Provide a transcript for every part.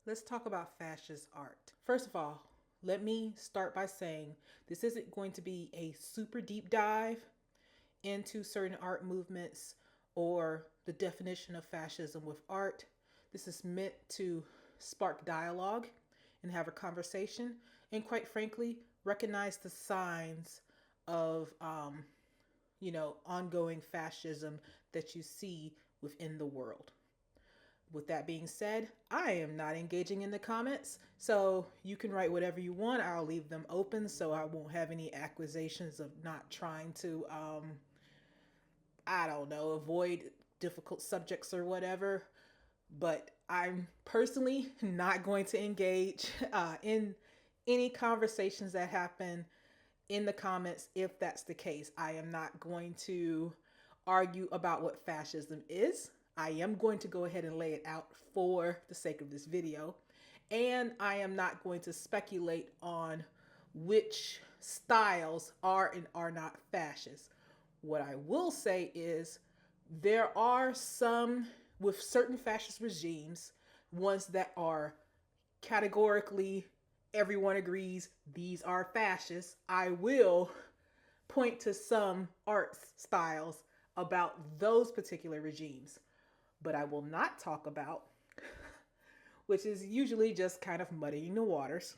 Let's talk about fascist art. First of all, let me start by saying this isn't going to be a super deep dive into certain art movements or the definition of fascism with art. This is meant to spark dialogue and have a conversation, and quite frankly, recognize the signs of, ongoing fascism that you see within the world. With that being said, I am not engaging in the comments, so you can write whatever you want. I'll leave them open so I won't have any accusations of not trying to, I don't know, avoid difficult subjects or whatever. But I'm personally not going to engage in any conversations that happen in the comments if that's the case. I am not going to argue about what fascism is. I am going to go ahead and lay it out for the sake of this video. And I am not going to speculate on which styles are and are not fascist. What I will say is there are some with certain fascist regimes, ones that are categorically everyone agrees these are fascist. I will point to some art styles about those particular regimes, but I will not talk about, which is usually just kind of muddying the waters.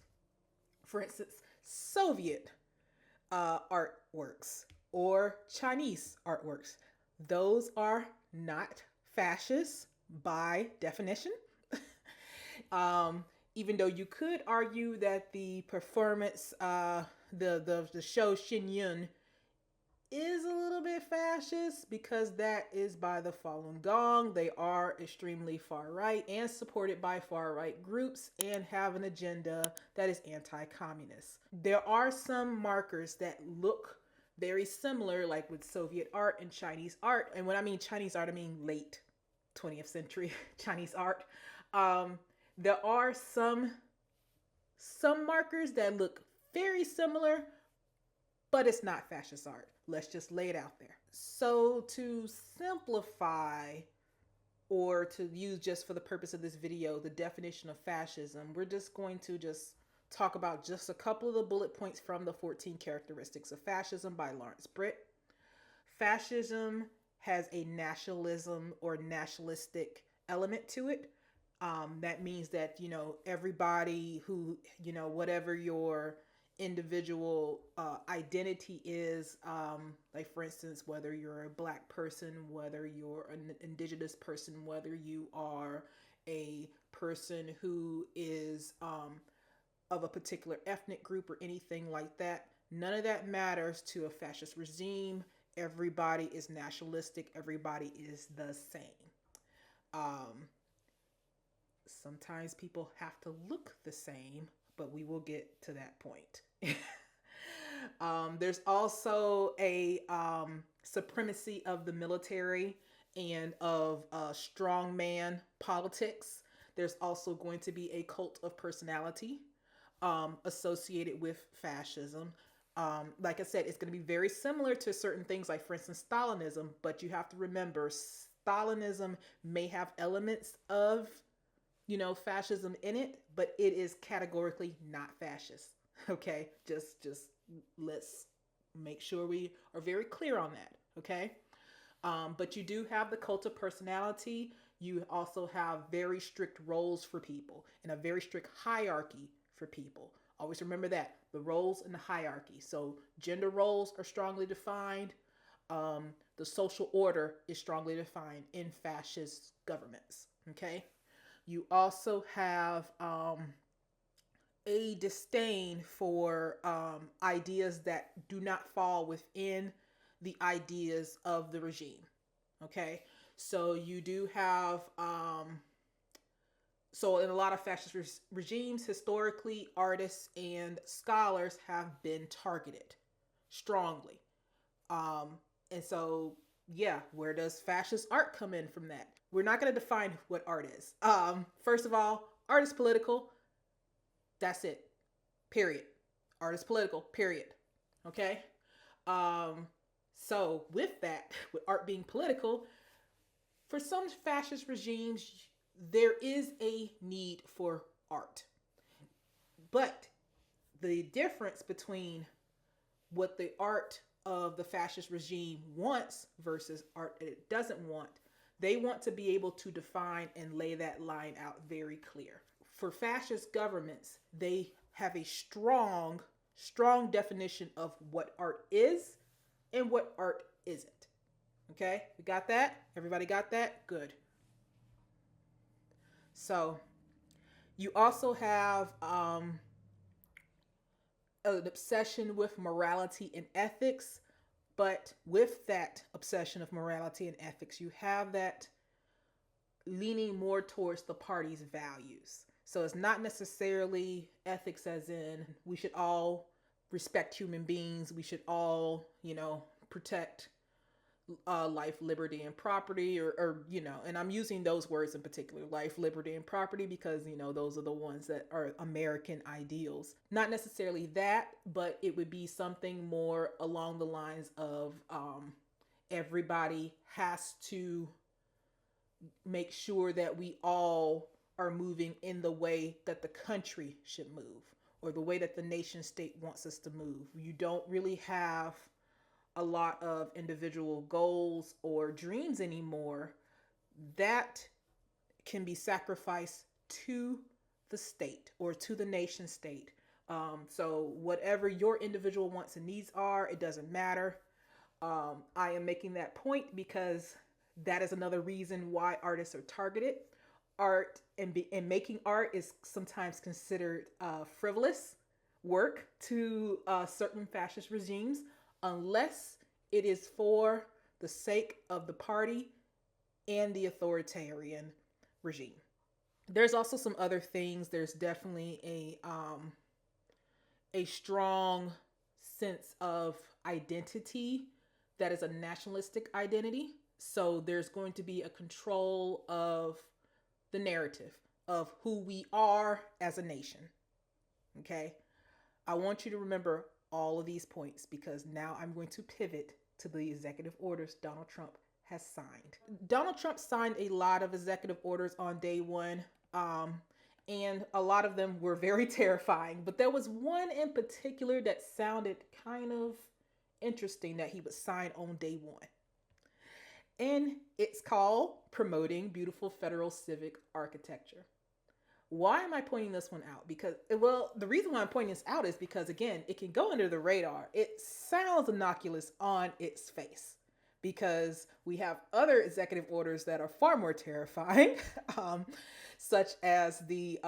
For instance, Soviet artworks or Chinese artworks. Those are not fascist by definition. Even though you could argue that the performance, the show Shin Yun is a little bit fascist because that is by the Falun Gong. They are extremely far right and supported by far right groups and have an agenda that is anti-communist. There are some markers that look very similar, like with Soviet art and Chinese art. And when I mean Chinese art, I mean late 20th century Chinese art. There are some markers that look very similar, but it's not fascist art. Let's just lay it out there. So to simplify, or to use just for the purpose of this video, the definition of fascism, we're just going to talk about just a couple of the bullet points from the 14 Characteristics of Fascism by Lawrence Britt. Fascism has a nationalism or nationalistic element to it. That means that, everybody who, whatever your individual identity is, like for instance, whether you're a Black person, whether you're an indigenous person, whether you are a person who is of a particular ethnic group or anything like that, none of that matters to a fascist regime. Everybody is nationalistic. Everybody is the same. Sometimes people have to look the same, but we will get to that point. There's also a supremacy of the military and of strongman politics. There's also going to be a cult of personality associated with fascism. Like I said, it's going to be very similar to certain things, like for instance, Stalinism, but you have to remember Stalinism may have elements of fascism in it, but it is categorically not fascist. Okay, just let's make sure we are very clear on that. Okay, but you do have the cult of personality. You also have very strict roles for people and a very strict hierarchy for people. Always remember that, the roles and the hierarchy. So gender roles are strongly defined. The social order is strongly defined in fascist governments. Okay. You also have a disdain for ideas that do not fall within the ideas of the regime. Okay, so you do have, so in a lot of fascist regimes, historically, artists and scholars have been targeted strongly. And so, yeah, where does fascist art come in from that? We're not going to define what art is. First of all, art is political. That's it. Period. Art is political. Period. Okay? So with that, with art being political, for some fascist regimes, there is a need for art. But the difference between what the art of the fascist regime wants versus art it doesn't want, they want to be able to define and lay that line out very clear. For fascist governments, they have a strong definition of what art is and what art isn't. Okay, we got that? Everybody got that? Good. So you also have an obsession with morality and ethics, but with that obsession of morality and ethics, you have that leaning more towards the party's values. So it's not necessarily ethics as in we should all respect human beings, we should all, protect life, liberty, and property, or and I'm using those words in particular, life, liberty, and property, because, those are the ones that are American ideals. Not necessarily that, but it would be something more along the lines of everybody has to make sure that we all are moving in the way that the country should move, or the way that the nation state wants us to move. You don't really have a lot of individual goals or dreams anymore that can be sacrificed to the state or to the nation state. So whatever your individual wants and needs are, it doesn't matter. I am making that point because that is another reason why artists are targeted. Art and making art is sometimes considered frivolous work to certain fascist regimes, unless it is for the sake of the party and the authoritarian regime. There's also some other things. There's definitely a strong sense of identity that is a nationalistic identity. So there's going to be a control of the narrative of who we are as a nation. Okay? I want you to remember all of these points because now I'm going to pivot to the executive orders Donald Trump has signed. Donald Trump signed a lot of executive orders on day one, and a lot of them were very terrifying, but there was one in particular that sounded kind of interesting that he would sign on day one. And it's called Promoting Beautiful Federal Civic Architecture. Why am I pointing this one out? Because, the reason why I'm pointing this out is because, again, it can go under the radar. It sounds innocuous on its face because we have other executive orders that are far more terrifying, such as the,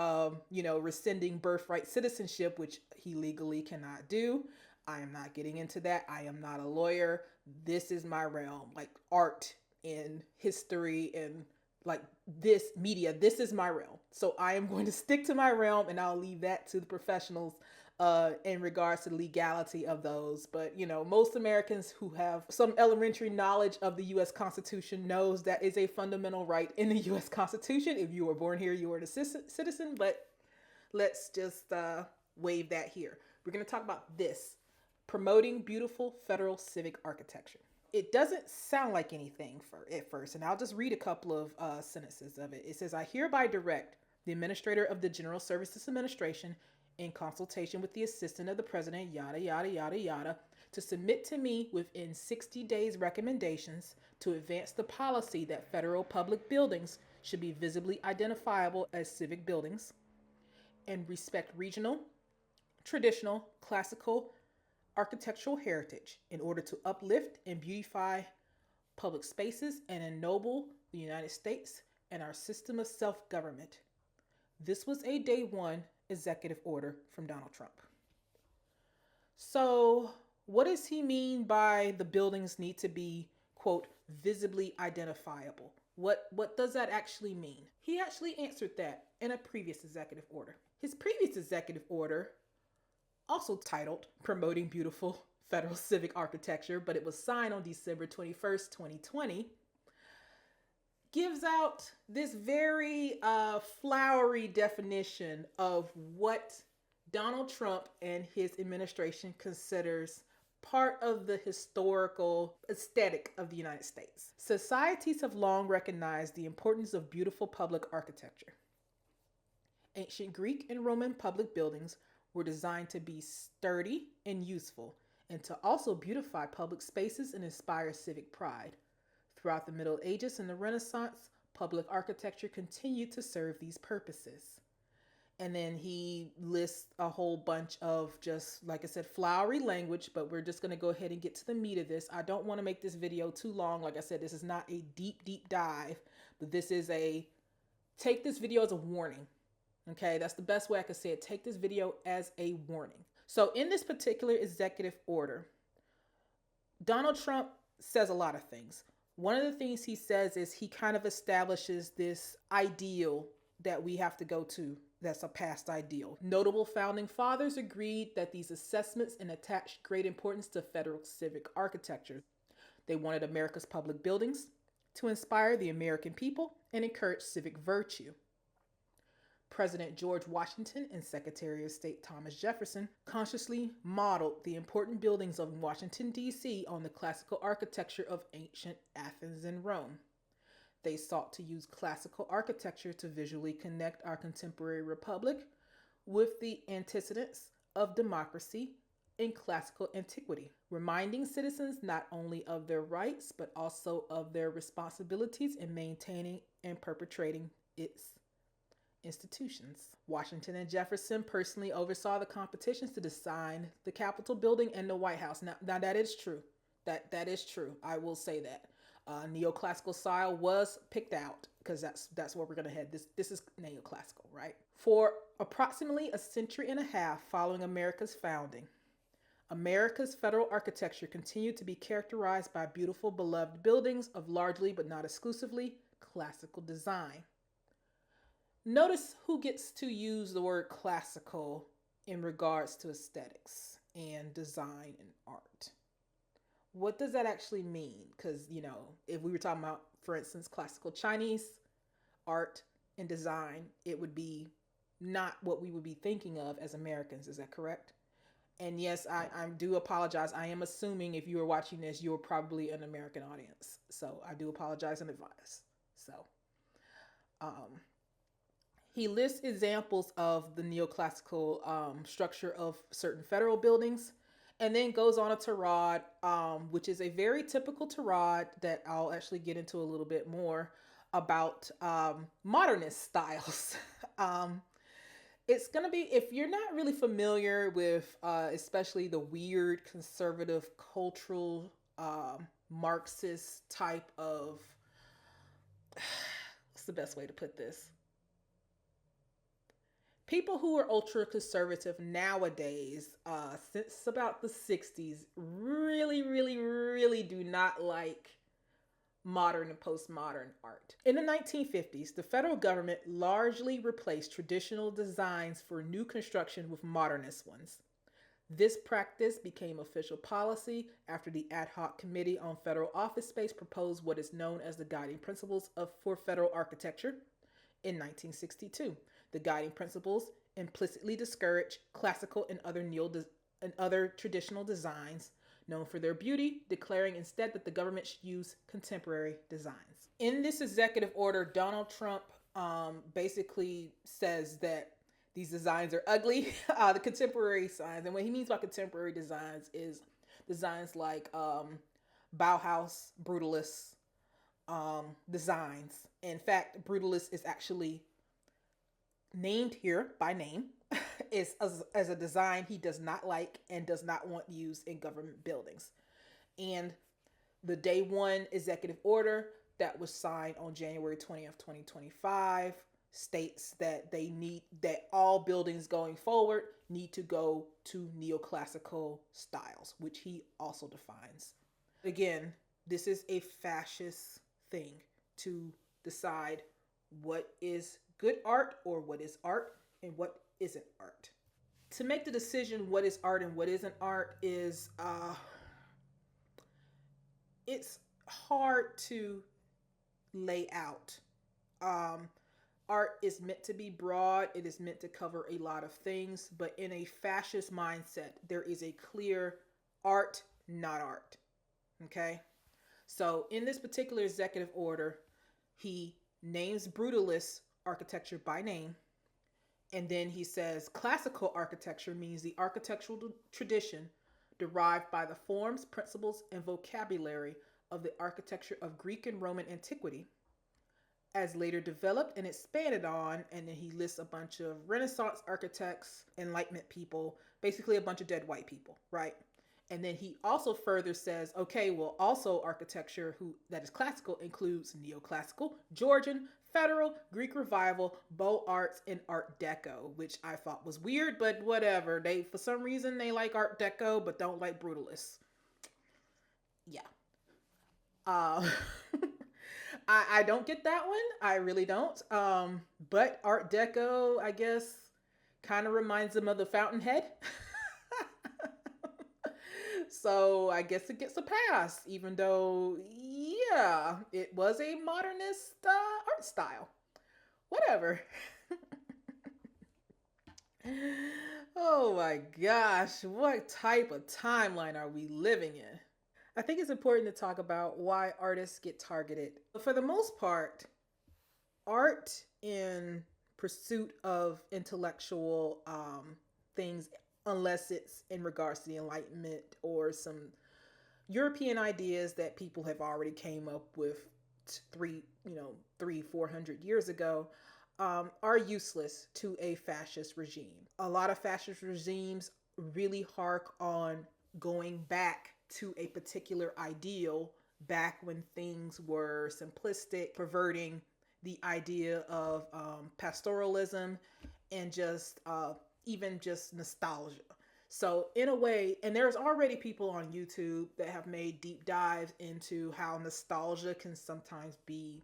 rescinding birthright citizenship, which he legally cannot do. I am not getting into that. I am not a lawyer. This is my realm, like art and history and like this media. This is my realm. So I am going to stick to my realm and I'll leave that to the professionals in regards to the legality of those. But, most Americans who have some elementary knowledge of the U.S. Constitution knows that is a fundamental right in the U.S. Constitution. If you were born here, you are a citizen, but let's just waive that here. We're going to talk about this. Promoting beautiful federal civic architecture. It doesn't sound like anything at first, and I'll just read a couple of sentences of it. It says, I hereby direct the administrator of the General Services Administration, in consultation with the assistant of the president, yada, yada, yada, yada, to submit to me within 60 days recommendations to advance the policy that federal public buildings should be visibly identifiable as civic buildings and respect regional, traditional, classical, architectural heritage in order to uplift and beautify public spaces and ennoble the United States and our system of self-government. This was a day one executive order from Donald Trump. So what does he mean by the buildings need to be, quote, visibly identifiable? What does that actually mean? He actually answered that in a previous executive order. His previous executive order, also titled Promoting Beautiful Federal Civic Architecture, but it was signed on December 21st, 2020, gives out this very flowery definition of what Donald Trump and his administration considers part of the historical aesthetic of the United States. Societies have long recognized the importance of beautiful public architecture. Ancient Greek and Roman public buildings were designed to be sturdy and useful, and to also beautify public spaces and inspire civic pride. Throughout the Middle Ages and the Renaissance, public architecture continued to serve these purposes. And then he lists a whole bunch of, just like I said, flowery language, but we're just going to go ahead and get to the meat of this. I don't want to make this video too long. Like I said, this is not a deep dive, but this is take this video as a warning. Okay, that's the best way I could say it. Take this video as a warning. So in this particular executive order, Donald Trump says a lot of things. One of the things he says is he kind of establishes this ideal that we have to go to. That's a past ideal. Notable founding fathers agreed that these assessments and attached great importance to federal civic architecture. They wanted America's public buildings to inspire the American people and encourage civic virtue. President George Washington and Secretary of State Thomas Jefferson consciously modeled the important buildings of Washington, D.C. on the classical architecture of ancient Athens and Rome. They sought to use classical architecture to visually connect our contemporary republic with the antecedents of democracy in classical antiquity, reminding citizens not only of their rights, but also of their responsibilities in maintaining and perpetuating its institutions. Washington and Jefferson personally oversaw the competitions to design the Capitol building and the White House. Now that is true. That is true. I will say that. Neoclassical style was picked out because that's where we're going to head. This is neoclassical, right? For approximately a century and a half following America's founding, America's federal architecture continued to be characterized by beautiful, beloved buildings of largely, but not exclusively, classical design. Notice who gets to use the word classical in regards to aesthetics and design and art. What does that actually mean? Because, if we were talking about, for instance, classical Chinese art and design, it would be not what we would be thinking of as Americans. Is that correct? And yes, I do apologize. I am assuming if you are watching this, you're probably an American audience. So I do apologize in advance. So, he lists examples of the neoclassical structure of certain federal buildings, and then goes on a tirade, which is a very typical tirade that I'll actually get into a little bit more about modernist styles. It's going to be, if you're not really familiar with especially the weird conservative cultural Marxist type of, what's the best way to put this? People who are ultra conservative nowadays, since about the 60s, really do not like modern and postmodern art. In the 1950s, the federal government largely replaced traditional designs for new construction with modernist ones. This practice became official policy after the Ad Hoc Committee on Federal Office Space proposed what is known as the Guiding Principles for Federal Architecture in 1962. The guiding principles implicitly discourage classical and other traditional designs known for their beauty, declaring instead that the government should use contemporary designs. In this executive order, Donald Trump basically says that these designs are ugly, the contemporary signs. And what he means by contemporary designs is designs like Bauhaus, Brutalist designs. In fact, Brutalist is actually named here by name is as a design he does not like and does not want used in government buildings. And the day one executive order that was signed on January 20th, 2025 states that that all buildings going forward need to go to neoclassical styles, which he also defines. Again, this is a fascist thing to decide what is good art or what is art and what isn't art. To make the decision what is art and what isn't art is it's hard to lay out. Art is meant to be broad. It is meant to cover a lot of things, but in a fascist mindset, there is a clear art, not art. Okay? So in this particular executive order, he names brutalist architecture by name, And then he says classical architecture means the architectural tradition derived by the forms, principles, and vocabulary of the architecture of Greek and Roman antiquity, as later developed and expanded on. And then he lists a bunch of Renaissance architects, Enlightenment people, basically a bunch of dead white people, right? And then he also further says, okay, well, also architecture that is classical includes neoclassical, Georgian, Federal, Greek Revival, Beaux Arts, and Art Deco, which I thought was weird, but whatever. For some reason, they like Art Deco, but don't like Brutalists. Yeah. Uh, I don't get that one. I really don't. But Art Deco, I guess, kind of reminds them of the Fountainhead. So I guess it gets a pass, even though, yeah, it was a modernist art style. Whatever. Oh my gosh, what type of timeline are we living in? I think it's important to talk about why artists get targeted. For the most part, art in pursuit of intellectual things, unless it's in regards to the Enlightenment or some European ideas that people have already came up with 400 years ago, are useless to a fascist regime. A lot of fascist regimes really hark on going back to a particular ideal back when things were simplistic, perverting the idea of pastoralism and just even just nostalgia. So in a way, and there's already people on YouTube that have made deep dives into how nostalgia can sometimes be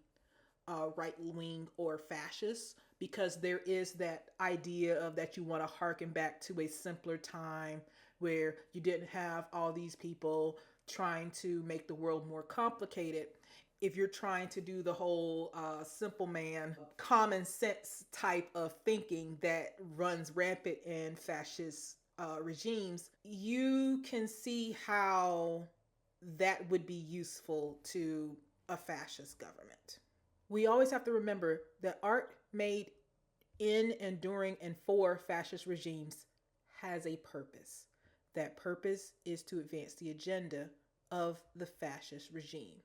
right-wing or fascist, because there is that idea of that you want to harken back to a simpler time where you didn't have all these people trying to make the world more complicated. If you're trying to do the whole simple man, common sense type of thinking that runs rampant in fascist regimes, you can see how that would be useful to a fascist government. We always have to remember that art made in and during and for fascist regimes has a purpose. That purpose is to advance the agenda of the fascist regime.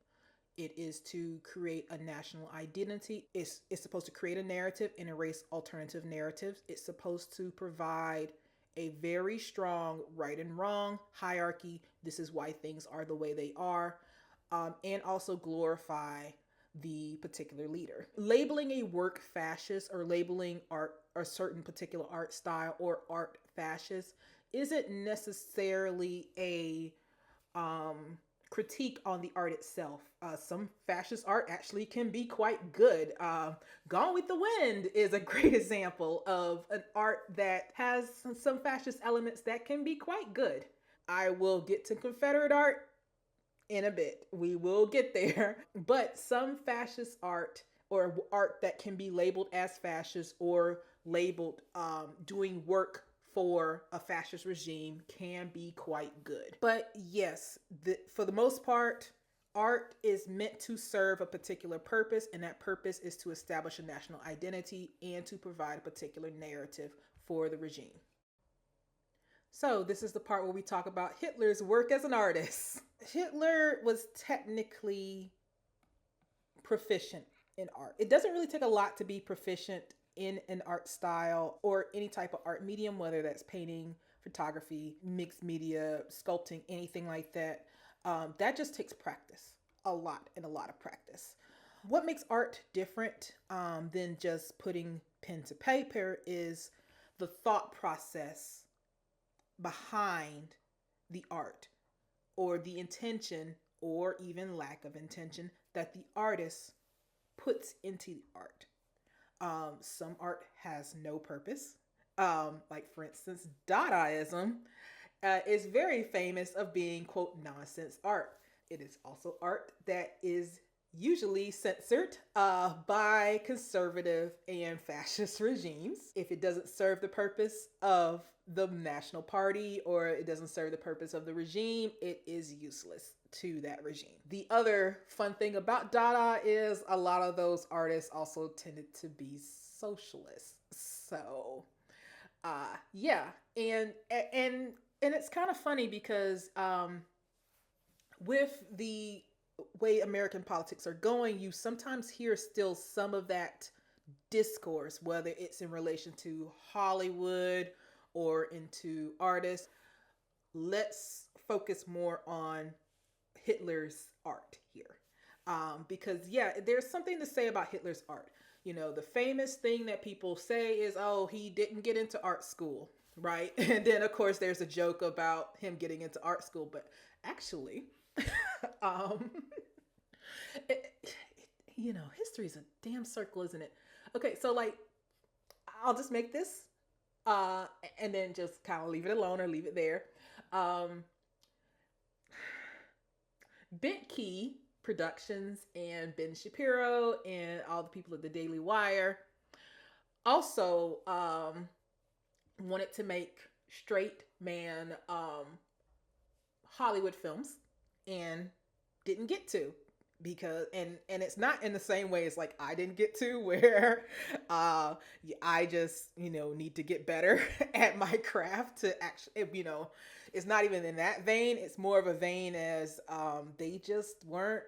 It is to create a national identity. It's supposed to create a narrative and erase alternative narratives. It's supposed to provide a very strong right and wrong hierarchy. This is why things are the way they are. And also glorify the particular leader. Labeling a work fascist or labeling art a certain particular art style or art fascist isn't necessarily a critique on the art itself. Some fascist art actually can be quite good. Gone with the Wind is a great example of an art that has some fascist elements that can be quite good. I will get to Confederate art in a bit. We will get there. But some fascist art or art that can be labeled as fascist or labeled doing work for a fascist regime can be quite good. But yes, for the most part, art is meant to serve a particular purpose, and that purpose is to establish a national identity and to provide a particular narrative for the regime. So this is the part where we talk about Hitler's work as an artist. Hitler was technically proficient in art. It doesn't really take a lot to be proficient in an art style or any type of art medium, whether that's painting, photography, mixed media, sculpting, anything like that. That just takes practice, a lot of practice. What makes art different than just putting pen to paper is the thought process behind the art, or the intention or even lack of intention that the artist puts into the art. Some art has no purpose. Like for instance, Dadaism is very famous of being, quote, nonsense art. It is also art that is usually censored by conservative and fascist regimes. If it doesn't serve the purpose of the national party or it doesn't serve the purpose of the regime, it is useless to that regime. The other fun thing about Dada is a lot of those artists also tended to be socialists. So, yeah, and it's kind of funny because with the way American politics are going, you sometimes hear still some of that discourse, whether it's in relation to Hollywood or into artists. Let's focus more on Hitler's art here. Because, yeah, there's something to say about Hitler's art. You know, the famous thing that people say is, oh, he didn't get into art school, right? And then, of course, there's a joke about him getting into art school. But actually, um, it, history's a damn circle, isn't it? Okay, so, like, I'll just make this and then just kind of leave it alone or leave it there. Bent Key Productions and Ben Shapiro and all the people at the Daily Wire also wanted to make straight man Hollywood films and didn't get to, because and it's not in the same way as like I didn't get to, where I just need to get better at my craft to actually, it's not even in that vein. It's more of a vein as they just weren't,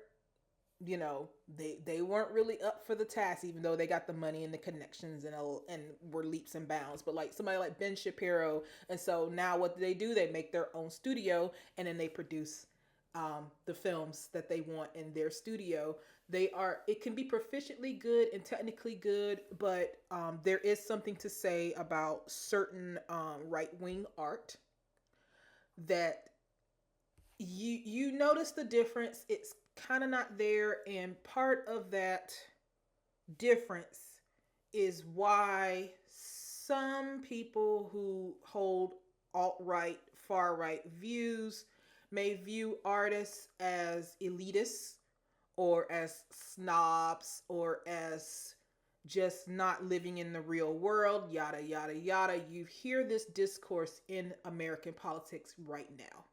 they weren't really up for the task, even though they got the money and the connections and were leaps and bounds. But like somebody like Ben Shapiro, and so now what do? They make their own studio, and then they produce the films that they want in their studio. It can be proficiently good and technically good, but there is something to say about certain right-wing art that you notice the difference. It's kind of not there, and part of that difference is why some people who hold alt-right, far-right views may view artists as elitists or as snobs or as just not living in the real world, yada, yada, yada. You hear this discourse in American politics right now.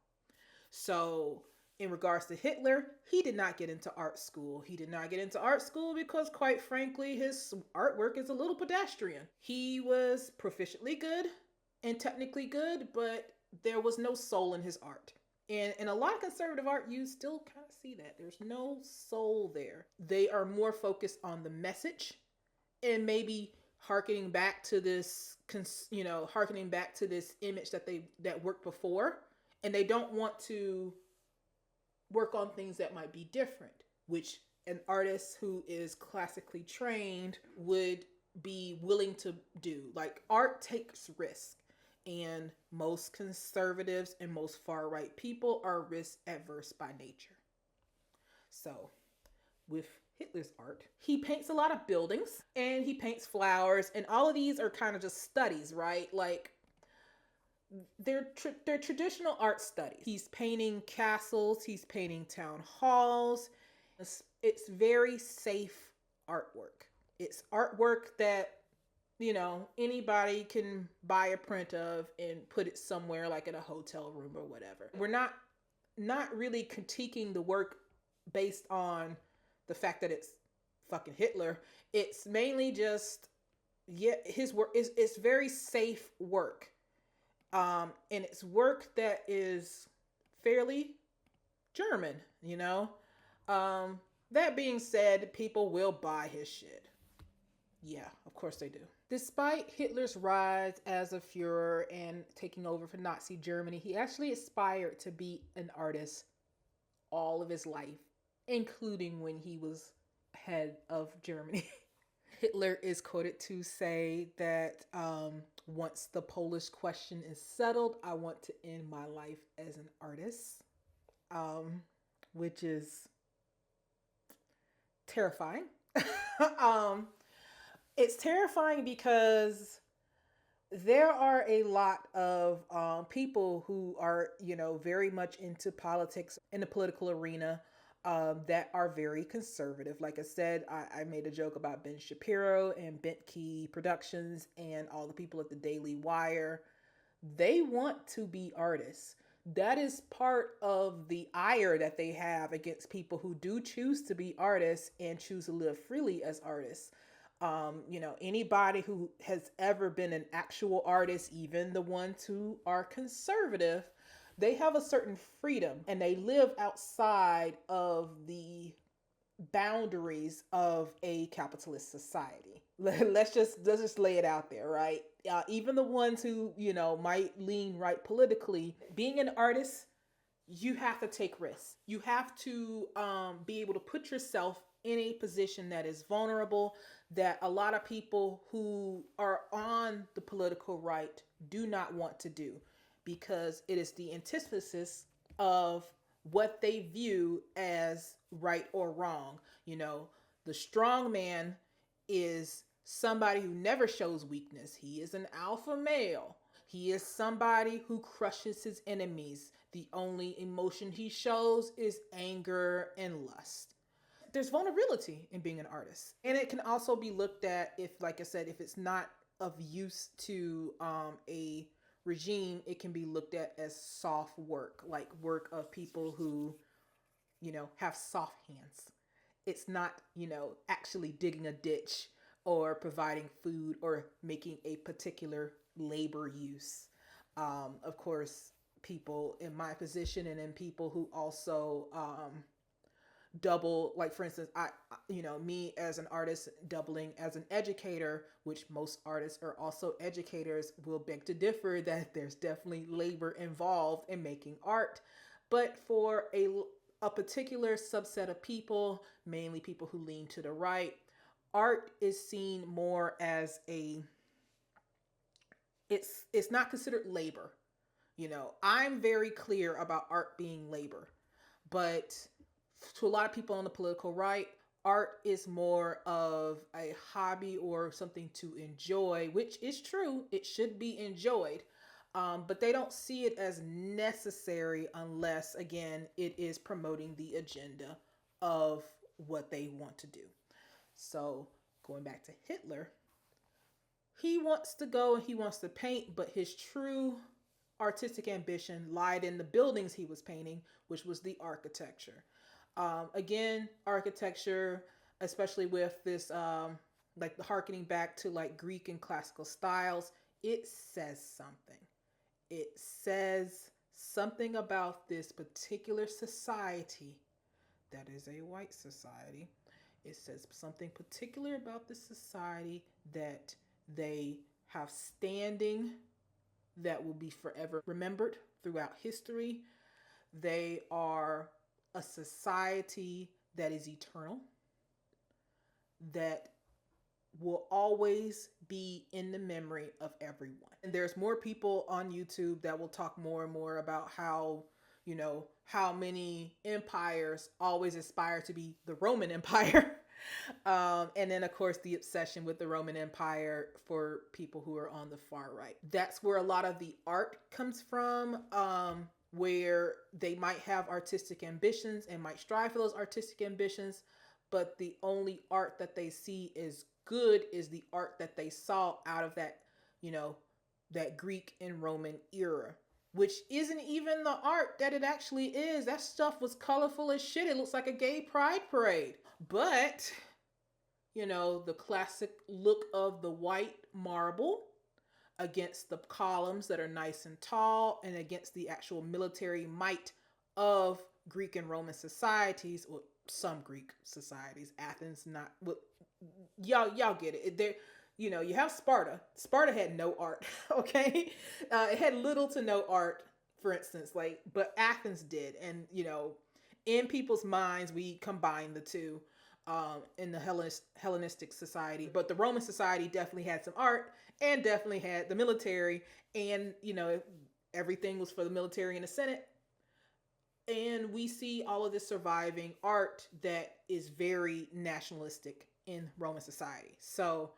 So in regards to Hitler, he did not get into art school. He did not get into art school because, quite frankly, his artwork is a little pedestrian. He was proficiently good and technically good, but there was no soul in his art. And in a lot of conservative art, you still kind of see that. There's no soul there. They are more focused on the message and maybe harkening back to this image that worked before. And they don't want to work on things that might be different, which an artist who is classically trained would be willing to do. Like, art takes risk. And most conservatives and most far-right people are risk averse by nature. So with Hitler's art, he paints a lot of buildings and he paints flowers, and all of these are kind of just studies, right? Like they're traditional art studies. He's painting castles, he's painting town halls. It's very safe artwork. It's artwork that anybody can buy a print of and put it somewhere, like in a hotel room or whatever. We're not really critiquing the work based on the fact that it's fucking Hitler. It's mainly just, his work is very safe work. And it's work that is fairly German, That being said, people will buy his shit. Yeah, of course they do. Despite Hitler's rise as a Führer and taking over for Nazi Germany, he actually aspired to be an artist all of his life, including when he was head of Germany. Hitler is quoted to say that once the Polish question is settled, I want to end my life as an artist, which is terrifying. It's terrifying because there are a lot of people who are, very much into politics in the political arena that are very conservative. Like I said, I made a joke about Ben Shapiro and Bent Key Productions and all the people at the Daily Wire. They want to be artists. That is part of the ire that they have against people who do choose to be artists and choose to live freely as artists. Anybody who has ever been an actual artist, even the ones who are conservative, they have a certain freedom and they live outside of the boundaries of a capitalist society. Let's just lay it out there, right? Even the ones who might lean right politically, being an artist, you have to take risks. You have to be able to put yourself in a position that is vulnerable, that a lot of people who are on the political right do not want to do, because it is the antithesis of what they view as right or wrong. The strong man is somebody who never shows weakness. He is an alpha male. He is somebody who crushes his enemies. The only emotion he shows is anger and lust. There's vulnerability in being an artist. And it can also be looked at, if, like I said, if it's not of use to a regime, it can be looked at as soft work, like work of people who, have soft hands. It's not, actually digging a ditch or providing food or making a particular labor use. Of course, people in my position and in people who also double, like for instance, me as an artist doubling as an educator, which most artists are also educators, will beg to differ that there's definitely labor involved in making art. But for a particular subset of people, mainly people who lean to the right, art is seen more as it's not considered labor. I'm very clear about art being labor, but to a lot of people on the political right, art is more of a hobby or something to enjoy, which is true. It should be enjoyed. But they don't see it as necessary unless, again, it is promoting the agenda of what they want to do. So going back to Hitler, he wants to go and he wants to paint, but his true artistic ambition lied in the buildings he was painting, which was the architecture. Again, architecture, especially with this, like the harkening back to like Greek and classical styles, it says something. It says something about this particular society that is a white society. It says something particular about this society, that they have standing that will be forever remembered throughout history. They are a society that is eternal, that will always be in the memory of everyone. And there's more people on YouTube that will talk more and more about how, how many empires always aspire to be the Roman Empire. And then, of course, the obsession with the Roman Empire for people who are on the far right. That's where a lot of the art comes from, where they might have artistic ambitions and might strive for those artistic ambitions, but the only art that they see is good is the art that they saw out of that, that Greek and Roman era, which isn't even the art that it actually is. That stuff was colorful as shit. It looks like a gay pride parade. But, the classic look of the white marble against the columns that are nice and tall and against the actual military might of Greek and Roman societies, or some Greek societies. Athens, not, well, y'all get it. There, you have Sparta. Sparta had no art. Okay, it had little to no art, for instance. But Athens did, and in people's minds, we combine the two. In the Hellenistic society, but the Roman society definitely had some art and definitely had the military, and everything was for the military and the Senate. And we see all of this surviving art that is very nationalistic in Roman society. So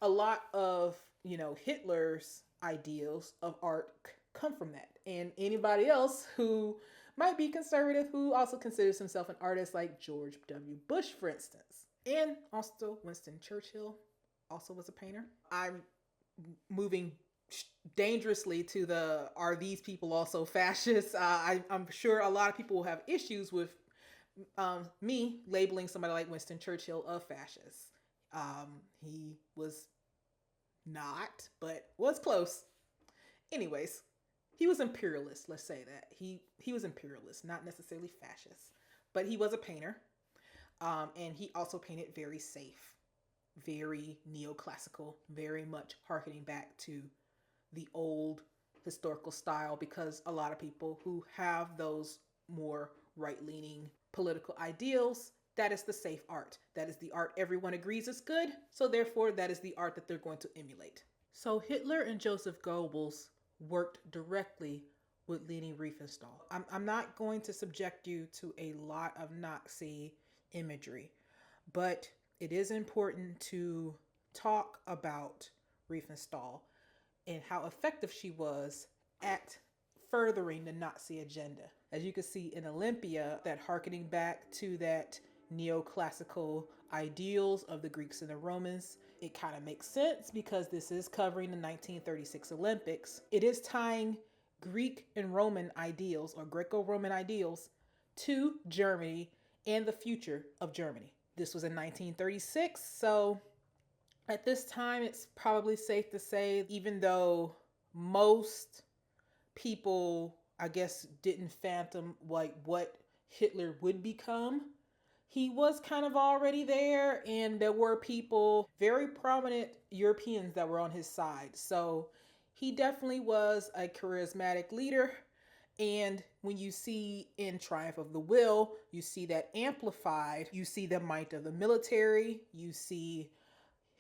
a lot of Hitler's ideals of art come from that, and anybody else who might be conservative who also considers himself an artist, like George W. Bush, for instance. And also Winston Churchill also was a painter. I'm moving dangerously to are these people also fascists? I'm sure a lot of people will have issues with me labeling somebody like Winston Churchill a fascist. He was not, but was close. Anyways, he was imperialist. Let's say that he was imperialist, not necessarily fascist, but he was a painter, and he also painted very safe, very neoclassical, very much harkening back to the old historical style, because a lot of people who have those more right-leaning political ideals, that is the safe art. That is the art everyone agrees is good. So therefore, that is the art that they're going to emulate. So Hitler and Joseph Goebbels worked directly with Leni Riefenstahl. I'm not going to subject you to a lot of Nazi imagery, but it is important to talk about Riefenstahl and how effective she was at furthering the Nazi agenda. As you can see in Olympia, that harkening back to that neoclassical ideals of the Greeks and the Romans, it kind of makes sense because this is covering the 1936 Olympics. It is tying Greek and Roman ideals, or Greco-Roman ideals, to Germany and the future of Germany. This was in 1936, so at this time, it's probably safe to say, even though most people, I guess, didn't fathom like what Hitler would become, he was kind of already there, and there were people, very prominent Europeans, that were on his side. So he definitely was a charismatic leader. And when you see in Triumph of the Will, you see that amplified. You see the might of the military. You see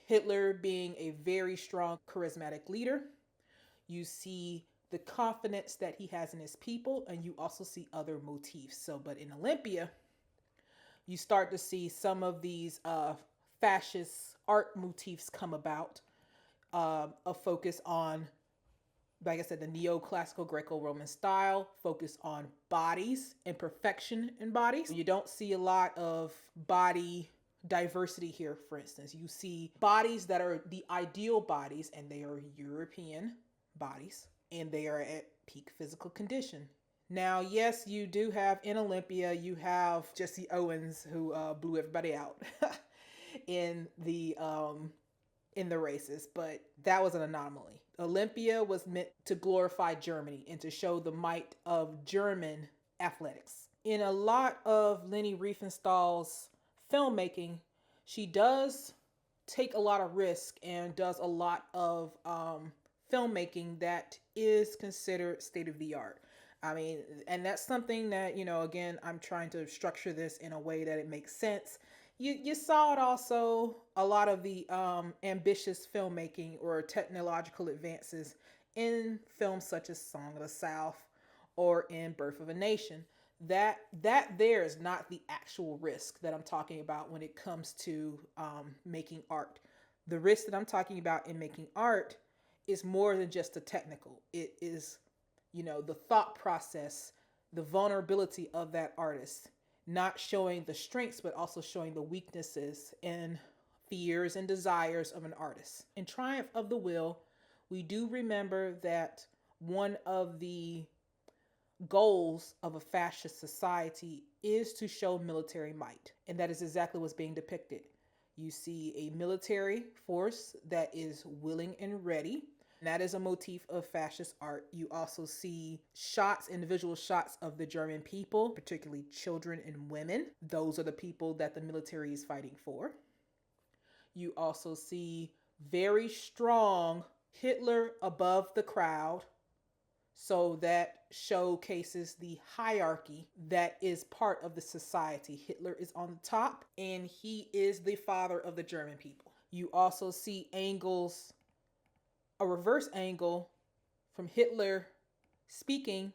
Hitler being a very strong, charismatic leader. You see the confidence that he has in his people, and you also see other motifs. So, but in Olympia, you start to see some of these fascist art motifs come about, a focus on, like I said, the neoclassical Greco-Roman style, focus on bodies and perfection in bodies. You don't see a lot of body diversity here. For instance, you see bodies that are the ideal bodies, and they are European bodies, and they are at peak physical condition. Now, yes, you do have in Olympia, you have Jesse Owens, who blew everybody out in the races, but that was an anomaly. Olympia was meant to glorify Germany and to show the might of German athletics. In a lot of Leni Riefenstahl's filmmaking, she does take a lot of risk and does a lot of filmmaking that is considered state of the art. I mean, and that's something that, again, I'm trying to structure this in a way that it makes sense. You saw it also, a lot of the ambitious filmmaking or technological advances in films such as Song of the South or in Birth of a Nation. That there is not the actual risk that I'm talking about when it comes to making art. The risk that I'm talking about in making art is more than just the technical. It is, the thought process, the vulnerability of that artist, not showing the strengths, but also showing the weaknesses and fears and desires of an artist. In Triumph of the Will, we do remember that one of the goals of a fascist society is to show military might. And that is exactly what's being depicted. You see a military force that is willing and ready. And that is a motif of fascist art. You also see shots, individual shots of the German people, particularly children and women. Those are the people that the military is fighting for. You also see very strong Hitler above the crowd. So that showcases the hierarchy that is part of the society. Hitler is on the top, and he is the father of the German people. You also see angles, a reverse angle from Hitler speaking,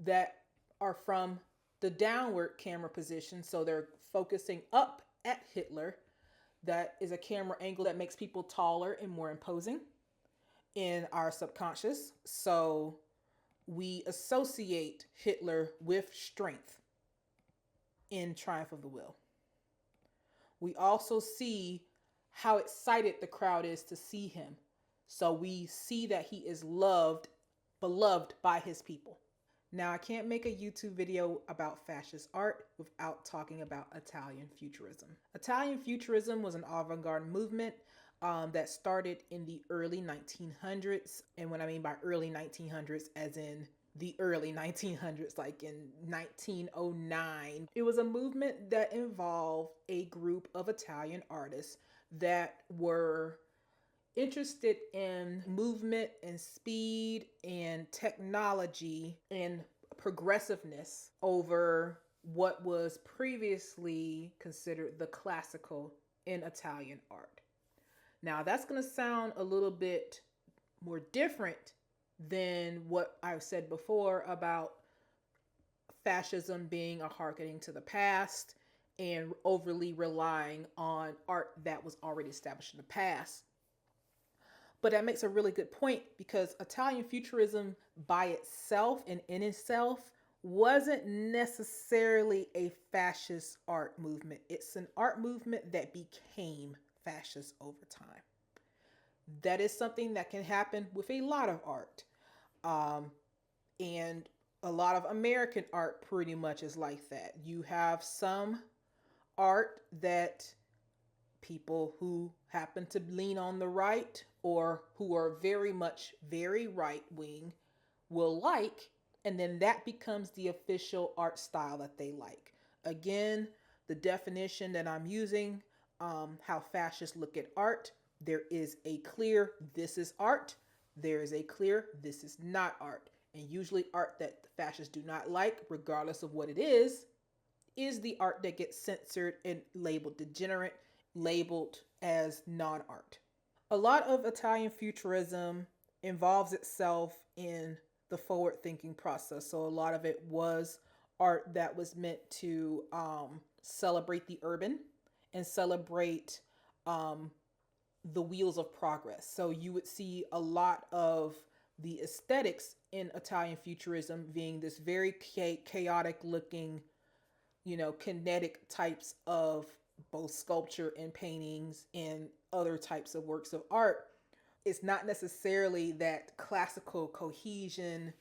that are from the downward camera position. So they're focusing up at Hitler. That is a camera angle that makes people taller and more imposing in our subconscious. So we associate Hitler with strength in Triumph of the Will. We also see how excited the crowd is to see him. So we see that he is beloved by his people. Now, I can't make a YouTube video about fascist art without talking about Italian Futurism. Italian Futurism was an avant-garde movement that started in the early 1900s. And what I mean by early 1900s, as in the early 1900s, like in 1909. It was a movement that involved a group of Italian artists that were interested in movement and speed and technology and progressiveness over what was previously considered the classical in Italian art. Now, that's going to sound a little bit more different than what I've said before about fascism being a hearkening to the past and overly relying on art that was already established in the past. But that makes a really good point, because Italian Futurism by itself and in itself wasn't necessarily a fascist art movement. It's an art movement that became fascist over time. That is something that can happen with a lot of art. And a lot of American art pretty much is like that. You have some art that people who happen to lean on the right or who are very right wing will like, and then that becomes the official art style that they like. Again, the definition that I'm using, how fascists look at art, there is a clear this is art, there is a clear this is not art. And usually art that the fascists do not like, regardless of what it is the art that gets censored and labeled degenerate, labeled as non-art. A lot of Italian Futurism involves itself in the forward-thinking process. So a lot of it was art that was meant to celebrate the urban and celebrate the wheels of progress. So you would see a lot of the aesthetics in Italian Futurism being this very chaotic looking, kinetic types of both sculpture and paintings and other types of works of art. It's not necessarily that classical cohesion,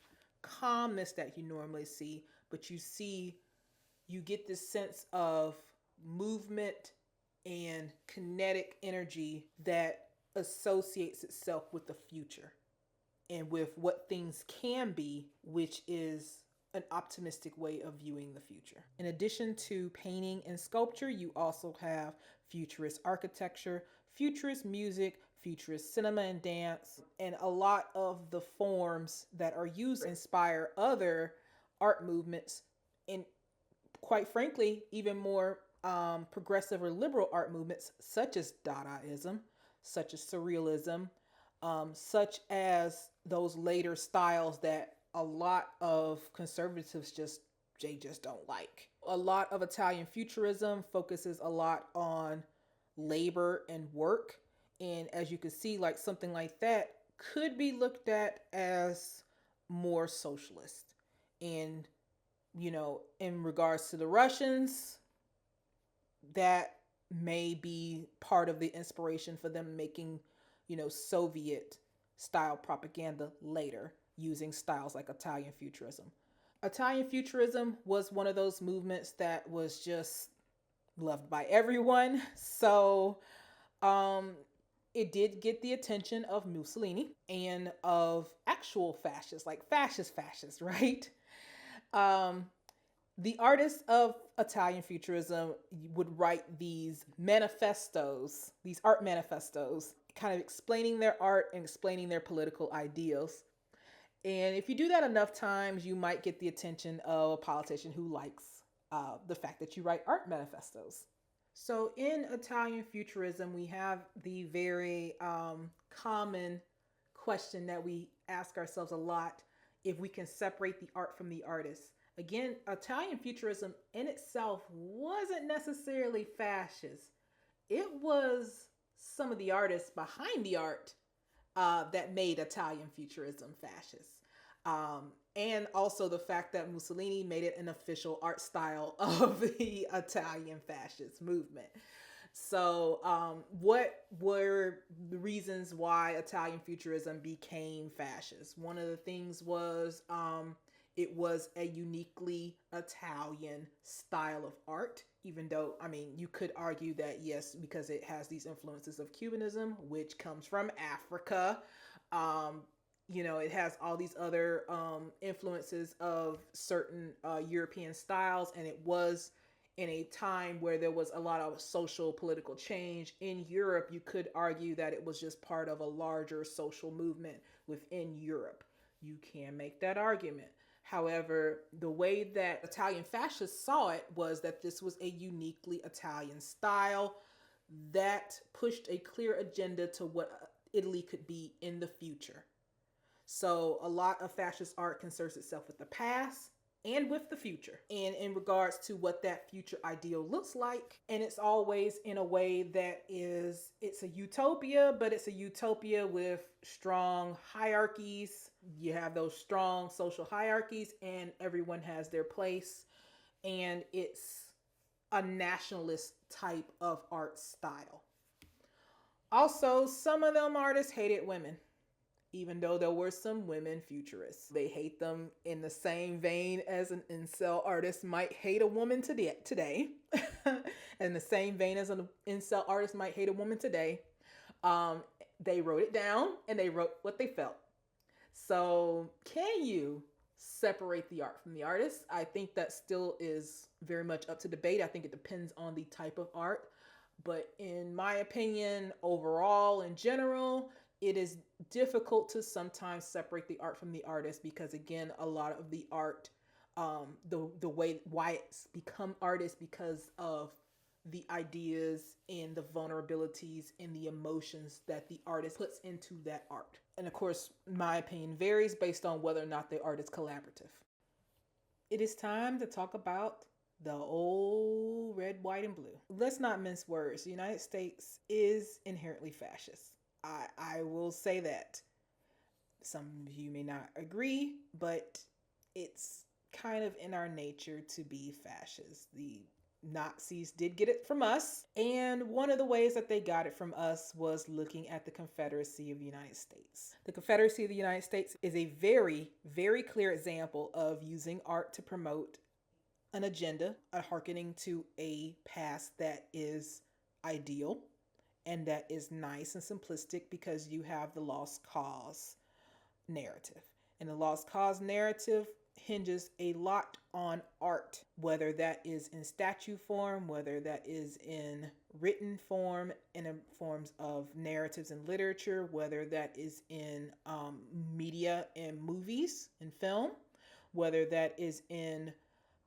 calmness that you normally see, but you get this sense of movement and kinetic energy that associates itself with the future and with what things can be, which is an optimistic way of viewing the future. In addition to painting and sculpture, you also have futurist architecture, futurist music, futurist cinema and dance, and a lot of the forms that are used to inspire other art movements, and quite frankly, even more progressive or liberal art movements, such as Dadaism, such as Surrealism, such as those later styles that a lot of conservatives just don't like. A lot of Italian Futurism focuses a lot on labor and work. And as you can see, like something like that could be looked at as more socialist. And, in regards to the Russians, that may be part of the inspiration for them making, Soviet style propaganda later, using styles like Italian Futurism. Italian Futurism was one of those movements that was just loved by everyone. So it did get the attention of Mussolini and of actual fascists, like fascists, right? The artists of Italian Futurism would write these manifestos, these art manifestos, kind of explaining their art and explaining their political ideals. And if you do that enough times, you might get the attention of a politician who likes the fact that you write art manifestos. So in Italian Futurism, we have the very common question that we ask ourselves a lot: if we can separate the art from the artist. Again, Italian Futurism in itself wasn't necessarily fascist. It was some of the artists behind the art that made Italian Futurism fascist. And also the fact that Mussolini made it an official art style of the Italian fascist movement. So what were the reasons why Italian Futurism became fascist? One of the things was It was a uniquely Italian style of art, even though, I mean, you could argue that, yes, because it has these influences of Cubanism, which comes from Africa. Um, it has all these other influences of certain European styles, and it was in a time where there was a lot of social political change in Europe. You could argue that it was just part of a larger social movement within Europe. You can make that argument. However, the way that Italian fascists saw it was that this was a uniquely Italian style that pushed a clear agenda to what Italy could be in the future. So a lot of fascist art concerns itself with the past and with the future, and in regards to what that future ideal looks like. And it's always in a way that it's a utopia, but it's a utopia with strong hierarchies. You have those strong social hierarchies, and everyone has their place. And it's a nationalist type of art style. Also, some of them artists hated women, even though there were some women futurists. They hate them in the same vein as an incel artist might hate a woman today. In the same vein as an incel artist might hate a woman today. They wrote it down and they wrote what they felt. So can you separate the art from the artist? I think that still is very much up to debate. I think it depends on the type of art. But in my opinion, overall, in general, it is difficult to sometimes separate the art from the artist, because again, a lot of the art, the way why it's become art is because of the ideas and the vulnerabilities and the emotions that the artist puts into that art. And of course, my opinion varies based on whether or not the art is collaborative. It is time to talk about the old red, white, and blue. Let's not mince words. The United States is inherently fascist. I will say that. Some of you may not agree, but it's kind of in our nature to be fascist. The Nazis did get it from us, and one of the ways that they got it from us was looking at the Confederacy of the United States. The Confederacy of the United States is a very, very clear example of using art to promote an agenda, hearkening to a past that is ideal and that is nice and simplistic, because you have the lost cause narrative. And the lost cause narrative hinges a lot on art, whether that is in statue form, whether that is in written form, in forms of narratives and literature, whether that is in media and movies and film, whether that is in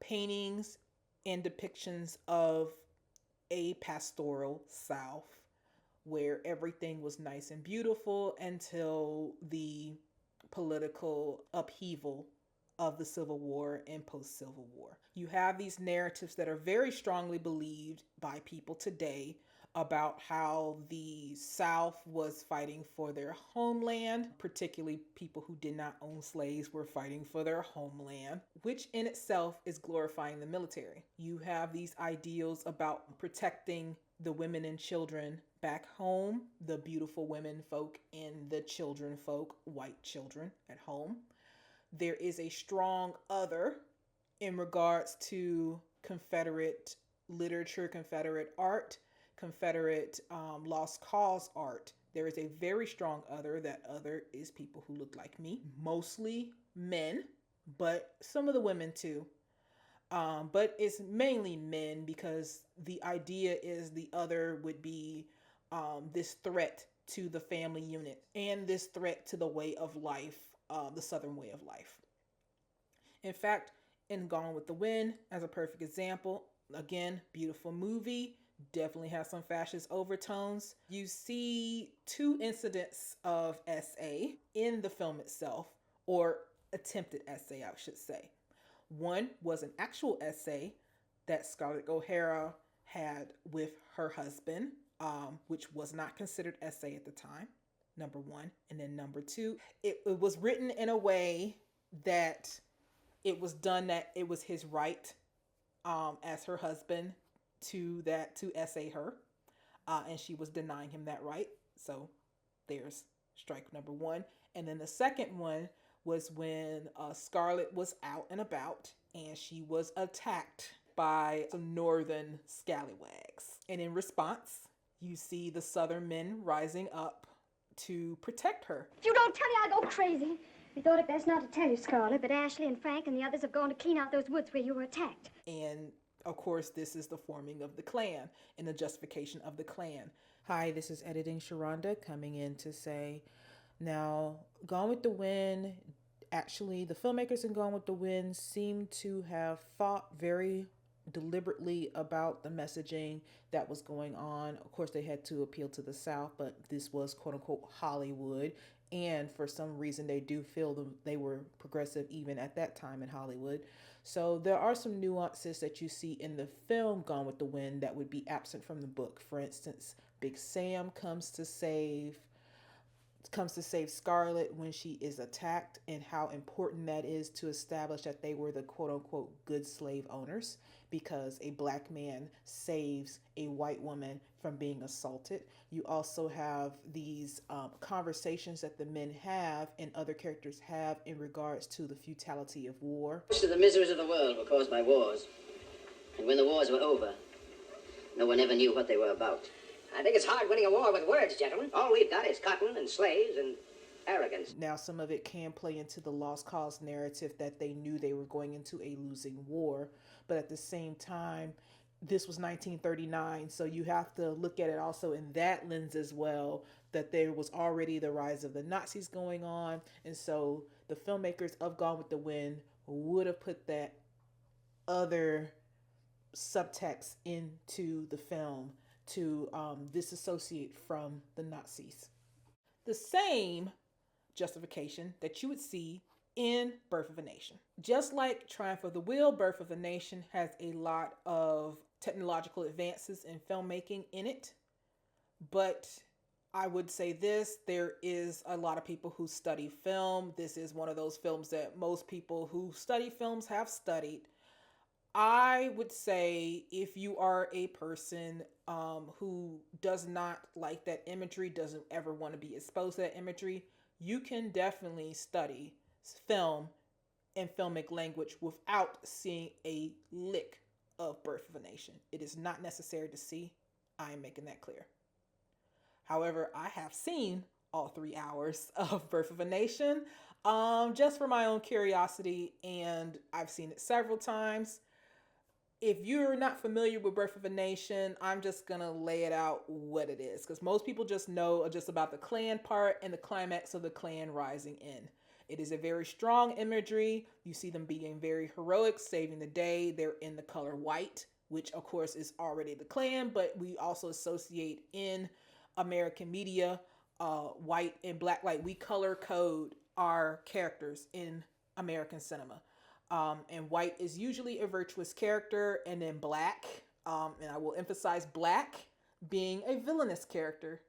paintings and depictions of a pastoral South where everything was nice and beautiful until the political upheaval of the Civil War and post-Civil War. You have these narratives that are very strongly believed by people today about how the South was fighting for their homeland, particularly people who did not own slaves were fighting for their homeland, which in itself is glorifying the military. You have these ideals about protecting the women and children back home, the beautiful women folk and the children folk, white children at home. There is a strong other in regards to Confederate literature, Confederate art, Confederate lost cause art. There is a very strong other. That other is people who look like me, mostly men, but some of the women too. But it's mainly men, because the idea is the other would be this threat to the family unit and this threat to the way of life, the Southern way of life. In fact, in Gone with the Wind, as a perfect example, again, beautiful movie, definitely has some fascist overtones. You see two incidents of SA in the film itself, or attempted SA, I should say. One was an actual essay that Scarlett O'Hara had with her husband, which was not considered essay at the time, number one. And then number two, it was written in a way that it was done that it was his right as her husband to essay her. And she was denying him that right. So there's strike number one. And then the second one was when Scarlett was out and about and she was attacked by some northern scallywags. And in response, you see the southern men rising up to protect her. If you don't tell me, I'll go crazy. We thought it best not to tell you, Scarlett, but Ashley and Frank and the others have gone to clean out those woods where you were attacked. And of course, this is the forming of the Klan and the justification of the Klan. Hi, this is Editing Sharonda coming in to say, now, Gone with the Wind, actually, the filmmakers in Gone with the Wind seem to have thought very deliberately about the messaging that was going on. Of course, they had to appeal to the South, but this was quote unquote Hollywood. And for some reason, they do feel they were progressive even at that time in Hollywood. So there are some nuances that you see in the film Gone with the Wind that would be absent from the book. For instance, Big Sam comes to save Scarlett when she is attacked, and how important that is to establish that they were the quote unquote good slave owners, because a black man saves a white woman from being assaulted. You also have these conversations that the men have and other characters have in regards to the futility of war. Most of the miseries of the world were caused by wars. And when the wars were over, no one ever knew what they were about. I think it's hard winning a war with words, gentlemen. All we've got is cotton and slaves and arrogance. Now, some of it can play into the lost cause narrative that they knew they were going into a losing war. But at the same time, this was 1939, so you have to look at it also in that lens as well, that there was already the rise of the Nazis going on. And so the filmmakers of Gone with the Wind would have put that other subtext into the film to disassociate from the Nazis. The same justification that you would see in Birth of a Nation. Just like Triumph of the Will, Birth of a Nation has a lot of technological advances in filmmaking in it. But I would say this, there is a lot of people who study film. This is one of those films that most people who study films have studied. I would say if you are a person who does not like that imagery, doesn't ever want to be exposed to that imagery, you can definitely study film and filmic language without seeing a lick of Birth of a Nation. It is not necessary to see. I am making that clear. However, I have seen all 3 hours of Birth of a Nation just for my own curiosity, and I've seen it several times. If you're not familiar with Birth of a Nation, I'm just going to lay it out what it is, because most people just know just about the Klan part and the climax of the Klan rising in. It is a very strong imagery. You see them being very heroic, saving the day. They're in the color white, which of course is already the Klan, but we also associate in American media white and black. Like, we color code our characters in American cinema. And white is usually a virtuous character, and then black, and I will emphasize black, being a villainous character.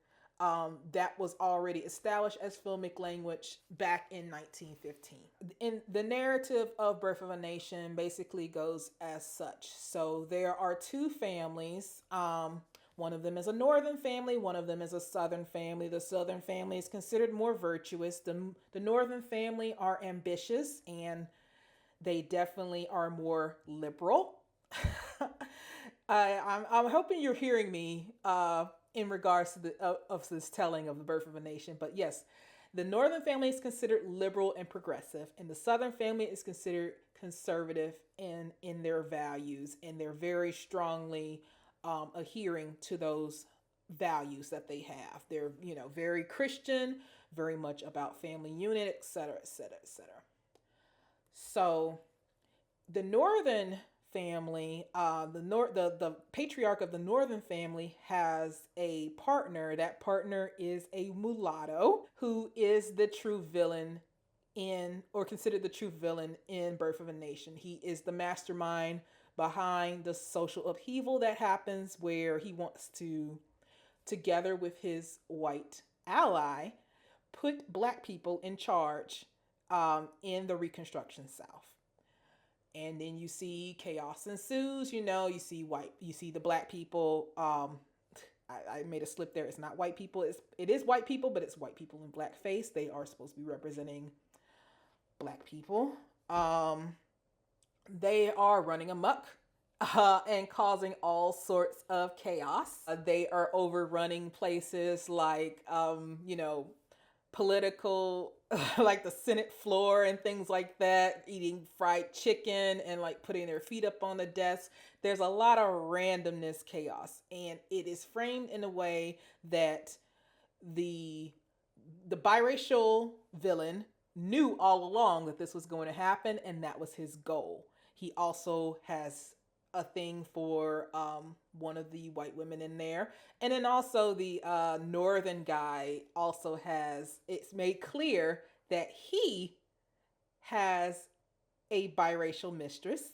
That was already established as filmic language back in 1915. In the narrative of Birth of a Nation basically goes as such. So there are two families. One of them is a northern family. One of them is a southern family. The southern family is considered more virtuous. The northern family are ambitious, and they definitely are more liberal. I'm hoping you're hearing me in regards to of this telling of the Birth of a Nation. But yes, the northern family is considered liberal and progressive, and the southern family is considered conservative in their values, and they're very strongly adhering to those values that they have. They're, very Christian, very much about family unit, etc., etc., etc. So the northern family, the patriarch of the northern family has a partner. That partner is a mulatto who is the true villain considered the true villain in Birth of a Nation. He is the mastermind behind the social upheaval that happens, where he wants to, together with his white ally, put black people in charge in the Reconstruction South. And then you see chaos ensues. You see the black people. I made a slip there. It's not white people. It is white people, but it's white people in blackface. They are supposed to be representing black people. They are running amok and causing all sorts of chaos. They are overrunning places like, political, like the Senate floor and things like that, eating fried chicken and like putting their feet up on the desk. There's a lot of randomness, chaos, and it is framed in a way that the biracial villain knew all along that this was going to happen, and that was his goal. He also has a thing for one of the white women in there. And then also the northern guy also has, it's made clear that he has a biracial mistress,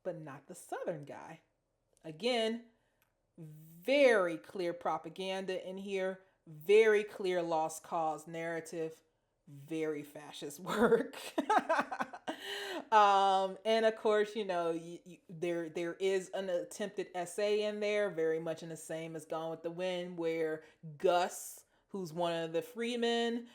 but not the southern guy. Again, very clear propaganda in here, very clear lost cause narrative, very fascist work. And of course, there is an attempted essay in there, very much in the same as Gone with the Wind, where Gus, who's one of the freemen,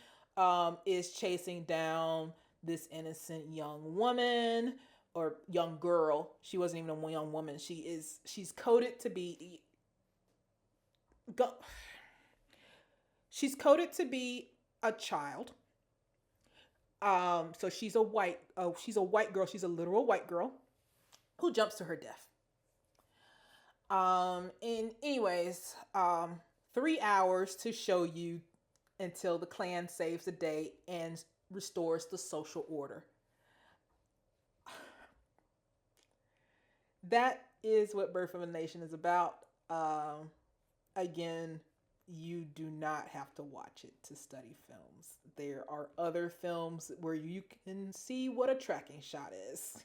is chasing down this innocent young woman or young girl. She wasn't even a young woman. She's coded to be she's coded to be a child. So she's a white girl. She's a literal white girl who jumps to her death. And anyways, 3 hours to show you until the Klan saves the day and restores the social order. That is what Birth of a Nation is about. Again, you do not have to watch it to study films. There are other films where you can see what a tracking shot is.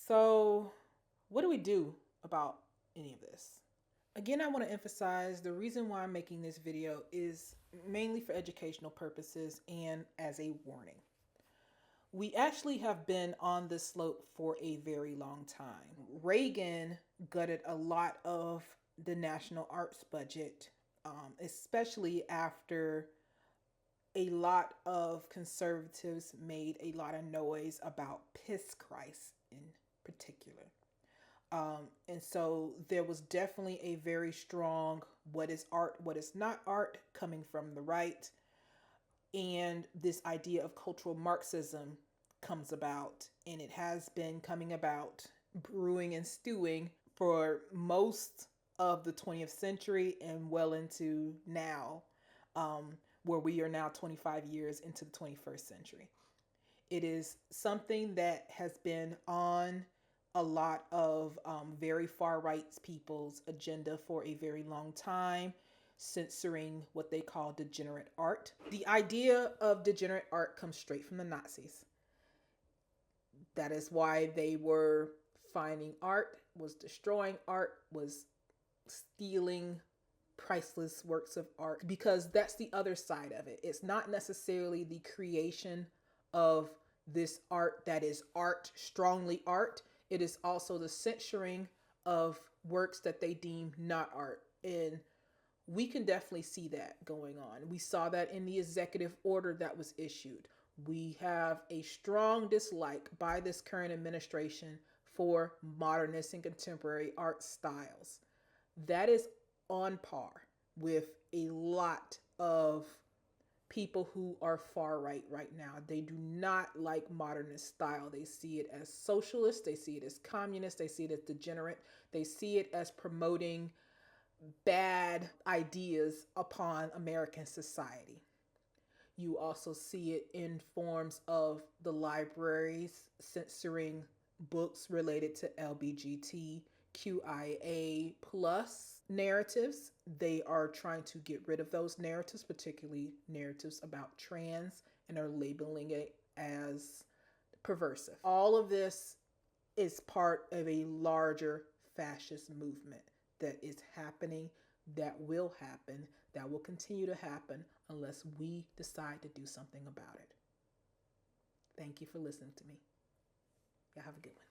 So, what do we do about any of this? Again, I want to emphasize the reason why I'm making this video is mainly for educational purposes and as a warning. We actually have been on this slope for a very long time. Reagan gutted a lot of the national arts budget, especially after a lot of conservatives made a lot of noise about Piss Christ in particular. And so there was definitely a very strong what is art, what is not art coming from the right. And this idea of cultural Marxism comes about, and it has been coming about, brewing and stewing for most of the 20th century and well into now, where we are now 25 years into the 21st century. It is something that has been on a lot of very far right people's agenda for a very long time, censoring what they call degenerate art. The idea of degenerate art comes straight from the Nazis. That is why they were finding art, was destroying art, was stealing priceless works of art, because that's the other side of it. It's not necessarily the creation of this art that is art, strongly art. It is also the censoring of works that they deem not art. And we can definitely see that going on. We saw that in the executive order that was issued. We have a strong dislike by this current administration for modernist and contemporary art styles. That is on par with a lot of people who are far right now. They do not like modernist style. They see it as socialist. They see it as communist. They see it as degenerate. They see it as promoting bad ideas upon American society. You also see it in forms of the libraries censoring books related to LGBTQIA plus narratives. They are trying to get rid of those narratives, particularly narratives about trans, and are labeling it as perversive. All of this is part of a larger fascist movement that is happening, that will happen, that will continue to happen unless we decide to do something about it. Thank you for listening to me. Y'all have a good one.